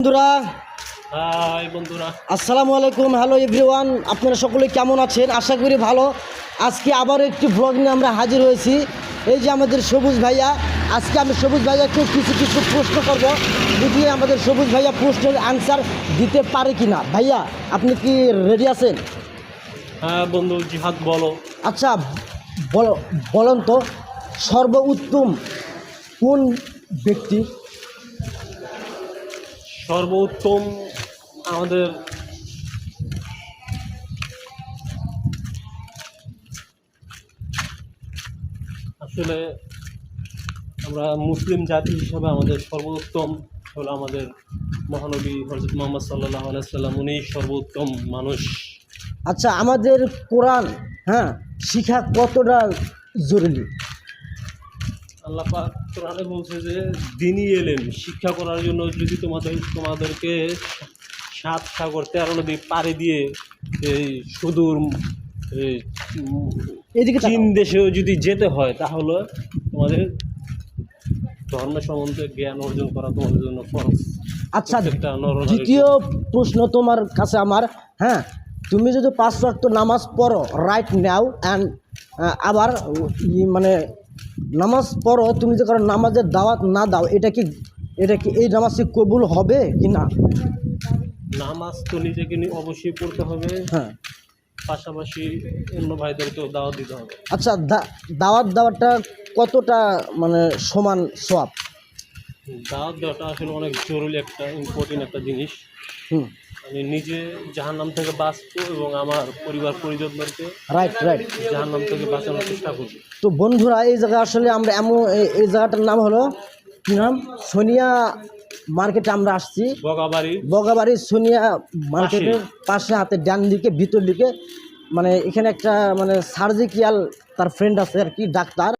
বন্ধুরা হাই বন্ধুরা, আসসালামু আলাইকুম। হ্যালো এভরিওয়ান, আপনারা সকলে কেমন আছেন? আশা করি ভালো। আজকে আবার একটি ব্লগ নিয়ে আমরা হাজির হয়েছি। এই যে আমাদের সবুজ ভাইয়া, আজকে আমি সবুজ ভাইয়াকে কিছু প্রশ্ন করব, যদি আমাদের সবুজ ভাইয়া প্রশ্নের আনসার দিতে পারে কি না। ভাইয়া, আপনি কি রেডি আছেন? হ্যাঁ বন্ধু, জিহাদ বলো। আচ্ছা, বলেন তো, সর্বোত্তম কোন ব্যক্তি? সর্বোত্তম আমাদের আসলে আমরা মুসলিম জাতি হিসাবে আমাদের সর্বোত্তম হলো আমাদের মহানবী হযরত মুহাম্মদ সাল্লাল্লাহু আলাইহি সাল্লাম। উনি সর্বোত্তম মানুষ। আচ্ছা, আমাদের কোরআন শিক্ষা কতটা জরুরি? আল্লাহ পাক কোরআনে বলছে যে দ্বীনি এলেম শিক্ষা করার জন্য যদি তোমাদেরকে 7 সাগর 13 নদী পাড়ি দিয়ে এই সুদূর এই এদিকে চীন দেশেও যদি যেতে হয়, তাহলে তোমাদের ধর্মের সম্বন্ধে জ্ঞান অর্জন করা তোমাদের জন্য ফরজ। আচ্ছা, প্রত্যেকটা নরনারীর দ্বিতীয় প্রশ্ন তোমার কাছে আমার, তুমি যদি 5 ওয়াক্ত নামাজ পড়ো রাইট নাও অ্যান্ড আবার মানে নামাজ পড়ো, তুমি যে কারো নামাজের দাওয়াত না দাও, এটা কি এই নামাজ কি কবুল হবে কি না? নামাজ তো নিজেকে অবশ্যই পড়তে হবে, হ্যাঁ। পাশাপাশি অন্য ভাইদেরকেও দাওয়াত দিতে হবে। আচ্ছা, দাওয়াত দেওয়াটা কতটা মানে সমান সওয়াব? দাওয়াত দেওয়াটা আসলে অনেক জরুরি একটা ইম্পর্টেন্ট একটা জিনিস। আমি নিজে জাহান্নাম থেকে বাঁচবো এবং আমার পরিবার পরিজনদেরকে রাইট জাহান্নাম থেকে বাঁচানোর চেষ্টা করব। তো বন্ধুরা, এই জায়গায় আসলে আমরা এই জায়গাটার নাম হলো কি নাম? সোনিয়া মার্কেটে আমরা আসছি। বগাবাড়ি সোনিয়া মার্কেটের পাশে, হাতে ডান দিকে ভিতর দিকে, মানে এখানে একটা মানে সার্জিক্যাল তার ফ্রেন্ড আছে আর কি, ডাক্তার।